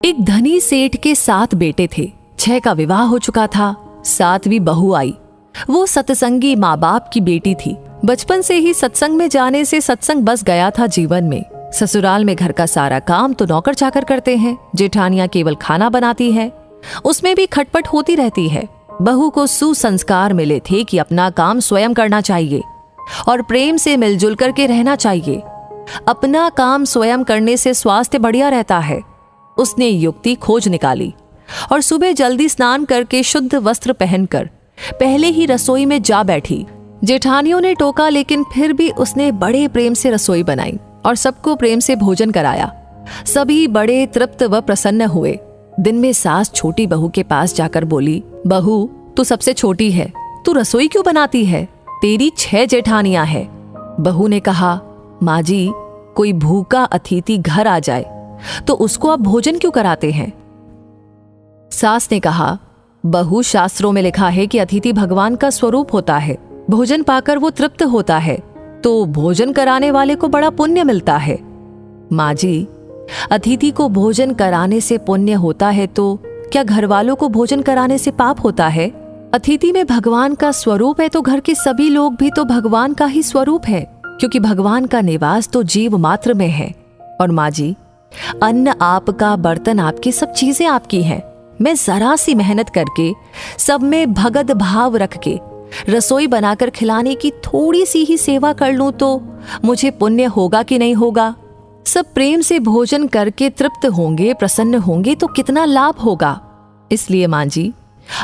एक धनी सेठ के 7 बेटे थे। 6 का विवाह हो चुका था। 7वीं बहू आई। वो सत्संगी माँ बाप की बेटी थी। बचपन से ही सत्संग में जाने से सत्संग बस गया था जीवन में। ससुराल में घर का सारा काम तो नौकर चाकर करते हैं। जेठानियां केवल खाना बनाती है, उसमें भी खटपट होती रहती है। बहू को सुसंस्कार मिले थे कि अपना काम स्वयं करना चाहिए और प्रेम से मिलजुल करके रहना चाहिए। अपना काम स्वयं करने से स्वास्थ्य बढ़िया रहता है। उसने युक्ति खोज निकाली और सुबह जल्दी स्नान करके शुद्ध वस्त्र पहनकर पहले ही रसोई में जा बैठी। जेठानियों ने टोका, लेकिन फिर भी उसने बड़े प्रेम से रसोई बनाई और सबको प्रेम से भोजन कराया। सभी बड़े तृप्त व प्रसन्न हुए। दिन में सास छोटी बहू के पास जाकर बोली, बहू तू सबसे छोटी है, तू रसोई क्यों बनाती है? तेरी 6 जेठानियां हैं। बहू ने कहा, माँ जी, कोई भूखा अतिथि घर आ जाए तो उसको आप भोजन क्यों कराते हैं? सास ने कहा, बहू, शास्त्रों में लिखा है कि अतिथि भगवान का स्वरूप होता है। भोजन पाकर वो तृप्त होता है तो भोजन कराने वाले को बड़ा पुण्य मिलता है। माँ जी, अतिथि को भोजन कराने से पुण्य होता है तो क्या घर वालों को भोजन कराने से पाप होता है? अतिथि में भगवान का स्वरूप है तो घर के सभी लोग भी तो भगवान का ही स्वरूप है, क्योंकि भगवान का निवास तो जीव मात्र में है। और माँ जी, अन्न आपका, बर्तन आपके, सब चीजें आपकी हैं। मैं जरा सी मेहनत करके सब में भगत भाव रख के रसोई बनाकर खिलाने की थोड़ी सी ही सेवा कर लूं तो मुझे पुण्य होगा कि नहीं होगा? सब प्रेम से भोजन करके तृप्त होंगे, प्रसन्न होंगे तो कितना लाभ होगा। इसलिए माँ जी,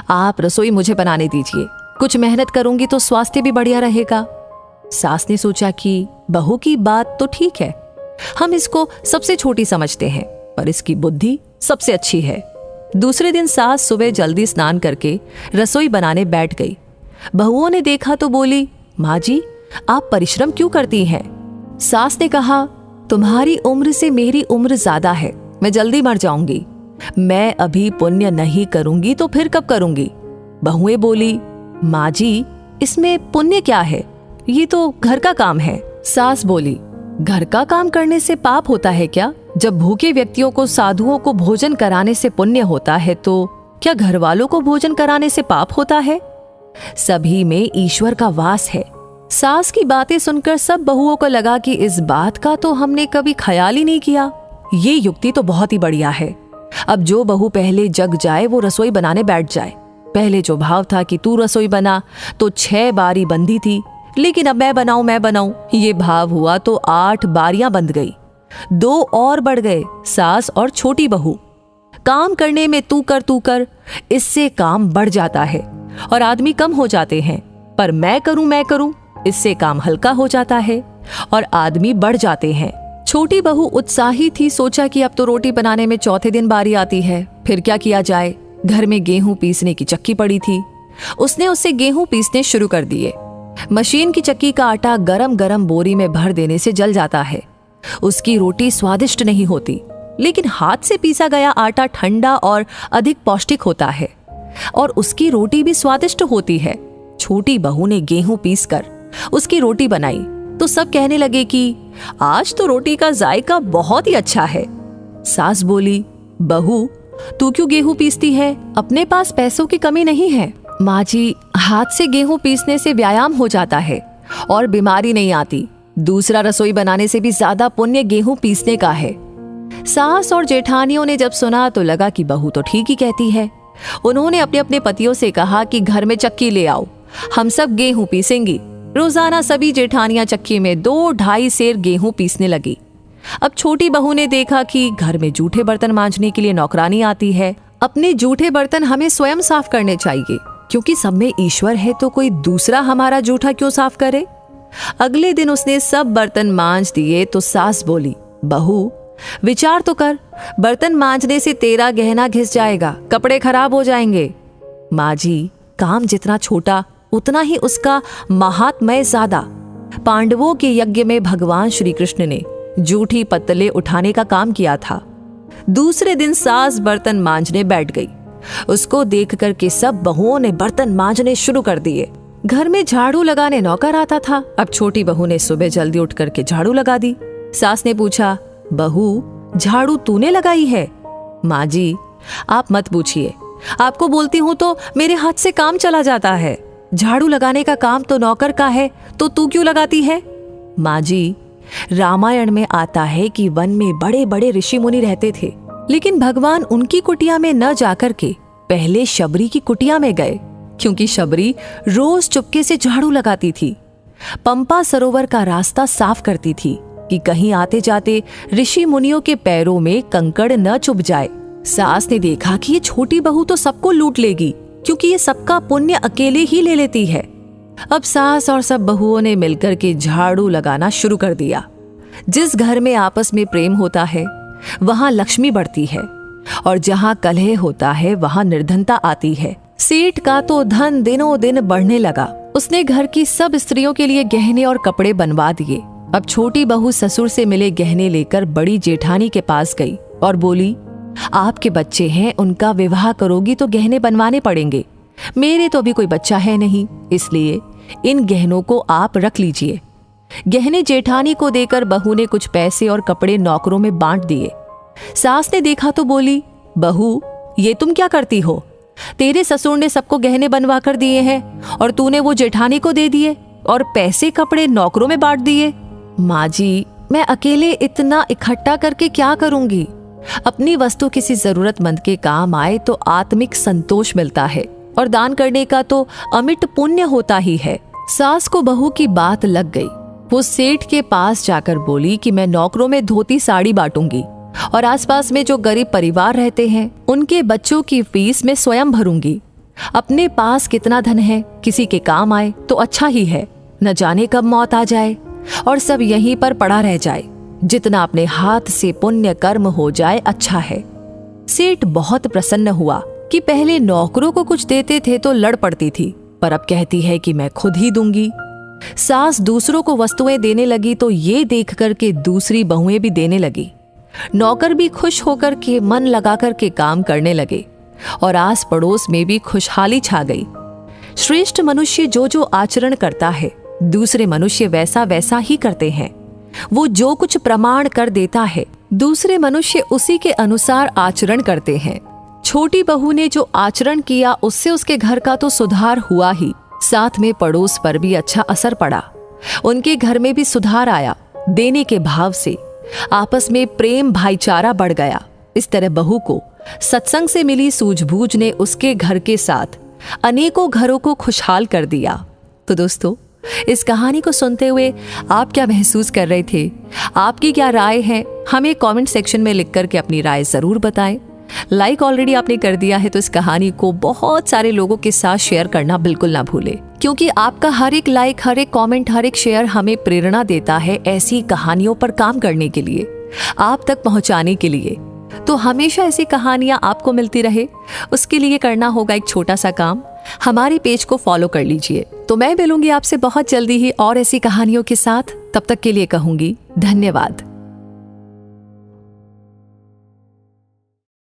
आप रसोई मुझे बनाने दीजिए। कुछ मेहनत करूंगी तो स्वास्थ्य भी बढ़िया रहेगा। सास ने सोचा कि बहू की बात तो ठीक है, हम इसको सबसे छोटी समझते हैं, पर इसकी बुद्धि सबसे अच्छी है। दूसरे दिन सास सुबह जल्दी स्नान करके रसोई बनाने बैठ गई। बहुओं ने देखा तो बोली, माँ जी, आप परिश्रम क्यों करती हैं? सास ने कहा, तुम्हारी उम्र से मेरी उम्र ज्यादा है, मैं जल्दी मर जाऊंगी। मैं अभी पुण्य नहीं करूंगी तो फिर कब करूंगी? बहुएं बोली, माँ जी, इसमें पुण्य क्या है? ये तो घर का काम है। सास बोली, घर का काम करने से पाप होता है क्या? जब भूखे व्यक्तियों को, साधुओं को भोजन कराने से पुण्य होता है तो क्या घर वालों को भोजन कराने से पाप होता है? सभी में ईश्वर का वास है। सास की बातें सुनकर सब बहुओं को लगा कि इस बात का तो हमने कभी ख्याल ही नहीं किया। ये युक्ति तो बहुत ही बढ़िया है। अब जो बहू पहले जग जाए वो रसोई बनाने बैठ जाए। पहले जो भाव था कि तू रसोई बना तो 6 बारी बंधी थी, लेकिन अब मैं बनाऊं ये भाव हुआ तो 8 बारियां बंध गई। 2 और बढ़ गए, सास और छोटी बहू। काम करने में तू कर, इससे काम बढ़ जाता है और आदमी कम हो जाते हैं। पर मैं करूं, इससे काम हल्का हो जाता है और आदमी बढ़ जाते हैं। छोटी बहू उत्साही थी। सोचा कि अब तो रोटी बनाने में चौथे दिन बारी आती है, फिर क्या किया जाए। घर में गेहूं पीसने की चक्की पड़ी थी। उसने उससे गेहूं पीसने शुरू कर दिए। मशीन की चक्की का आटा गरम गरम बोरी में भर देने से जल जाता है। उसकी रोटी स्वादिष्ट नहीं होती, लेकिन हाथ से पीसा गया आटा ठंडा और अधिक पौष्टिक होता है और उसकी रोटी भी स्वादिष्ट होती है। छोटी बहू ने गेहूं पीसकर उसकी रोटी बनाई तो सब कहने लगे कि आज तो रोटी का जायका बहुत ही अच्छा है। सास बोली, बहू, तू क्यों गेहूं पीसती है? अपने पास पैसों की कमी नहीं है। माँ जी, हाथ से गेहूं पीसने से व्यायाम हो जाता है और बीमारी नहीं आती। दूसरा रसोई बनाने से भी ज्यादा पुण्य गेहूं पीसने का है। सास और जेठानियों ने जब सुना तो लगा कि बहू तो ठीक ही कहती है। उन्होंने अपने अपने पतियों से कहा कि घर में चक्की ले आओ, हम सब गेहूं पीसेंगी। रोजाना सभी जेठानियां चक्की में 2-2.5 सेर गेहूं पीसने लगी। अब छोटी बहू ने देखा कि घर में जूठे बर्तन मांजने के लिए नौकरानी आती है। अपने जूठे बर्तन हमें स्वयं साफ करने चाहिए, क्योंकि सब में ईश्वर है तो कोई दूसरा हमारा जूठा क्यों साफ करे। अगले दिन उसने सब बर्तन मांज दिए तो सास बोली, बहू, विचार तो कर, बर्तन मांजने से तेरा गहना घिस जाएगा, कपड़े खराब हो जाएंगे। माँ जी, काम जितना छोटा उतना ही उसका महात्म्य ज्यादा। पांडवों के यज्ञ में भगवान श्री कृष्ण ने जूठी पत्तले उठाने का काम किया था। दूसरे दिन सास बर्तन मांजने बैठ गई। उसको देख कर के सब बहुओं ने बर्तन मांजने शुरू कर दिए। घर में झाड़ू लगाने नौकर आता था। अब छोटी बहू ने सुबह जल्दी उठ करके झाड़ू लगा दी। सास ने पूछा, बहू, झाड़ू तूने लगाई है? माँ जी, आप मत पूछिए, आपको बोलती हूँ तो मेरे हाथ से काम चला जाता है। झाड़ू लगाने का काम तो नौकर का है, तो तू क्यों लगाती है? माँ जी, रामायण में आता है कि वन में बड़े बड़े ऋषि मुनि रहते थे, लेकिन भगवान उनकी कुटिया में न जाकर के पहले शबरी की कुटिया में गए, क्योंकि शबरी रोज चुपके से झाड़ू लगाती थी, पंपा सरोवर का रास्ता साफ करती थी कि कहीं आते जाते ऋषि मुनियों के पैरों में कंकड़ न चुभ जाए। सास ने देखा कि ये छोटी बहू तो सबको लूट लेगी, क्योंकि ये सबका पुण्य अकेले ही ले लेती है। अब सास और सब बहुओं ने मिलकर के झाड़ू लगाना शुरू कर दिया। जिस घर में आपस में प्रेम होता है वहां लक्ष्मी बढ़ती है, और जहां कलह होता है वहां निर्धनता आती है। सेठ का तो धन दिनों दिन बढ़ने लगा। उसने घर की सब स्त्रियों के लिए गहने और कपड़े बनवा दिए। अब छोटी बहू ससुर से मिले गहने लेकर बड़ी जेठानी के पास गई और बोली, आपके बच्चे हैं, उनका विवाह करोगी तो गहने बनवाने पड़ेंगे। मेरे तो अभी कोई बच्चा है नहीं, इसलिए इन गहनों को आप रख लीजिए। गहने जेठानी को देकर बहू ने कुछ पैसे और कपड़े नौकरों में बांट दिए। सास ने देखा तो बोली, बहू, ये तुम क्या करती हो? तेरे ससुर ने सबको गहने बनवा कर दिए हैं और तूने वो जेठानी को दे दिए और पैसे कपड़े नौकरों में बांट दिए। माँ जी, मैं अकेले इतना इकट्ठा करके क्या करूंगी? अपनी वस्तु किसी जरूरतमंद के काम आए तो आत्मिक संतोष मिलता है, और दान करने का तो अमिट पुण्य होता ही है। सास को बहू की बात लग गई। वो सेठ के पास जाकर बोली कि मैं नौकरों में धोती साड़ी बांटूंगी और आसपास में जो गरीब परिवार रहते हैं उनके बच्चों की फीस मैं स्वयं भरूंगी। अपने पास कितना धन है, किसी के काम आए तो अच्छा ही है। न जाने कब मौत आ जाए और सब यहीं पर पड़ा रह जाए। जितना अपने हाथ से पुण्य कर्म हो जाए अच्छा है। सेठ बहुत प्रसन्न हुआ कि पहले नौकरों को कुछ देते थे तो लड़ पड़ती थी, पर अब कहती है कि मैं खुद ही दूंगी। सास दूसरों को वस्तुएं देने लगी तो ये देख कर के दूसरी बहुएं भी देने लगी। नौकर भी खुश होकर के मन लगा कर के काम करने लगे और आस पड़ोस में भी खुशहाली छा गई। श्रेष्ठ मनुष्य जो जो आचरण करता है दूसरे मनुष्य वैसा वैसा ही करते हैं। वो जो कुछ प्रमाण कर देता है दूसरे मनुष्य उसी के अनुसार आचरण करते हैं। छोटी बहू ने जो आचरण किया उससे उसके घर का तो सुधार हुआ ही, साथ में पड़ोस पर भी अच्छा असर पड़ा। उनके घर में भी सुधार आया। देने के भाव से आपस में प्रेम भाईचारा बढ़ गया। इस तरह बहू को सत्संग से मिली सूझबूझ ने उसके घर के साथ अनेकों घरों को खुशहाल कर दिया। तो दोस्तों, इस कहानी को सुनते हुए आप क्या महसूस कर रहे थे? आपकी क्या राय है? हमें कमेंट सेक्शन में लिख करके अपनी राय जरूर बताएं। लाइक ऑलरेडी आपने कर दिया है तो इस कहानी को बहुत सारे लोगों के साथ शेयर करना बिल्कुल ना भूलें, क्योंकि आपका हर एक लाइक, हर एक कमेंट, हर एक शेयर हमें प्रेरणा देता है ऐसी कहानियों पर काम करने के लिए, आप तक पहुंचाने के लिए। तो हमेशा ऐसी कहानियां आपको मिलती रहे, उसके लिए करना होगा एक छोटा सा काम, हमारे पेज को फॉलो कर लीजिए। तो मैं मिलूंगी आपसे बहुत जल्दी ही और ऐसी कहानियों के साथ। तब तक के लिए कहूंगी धन्यवाद।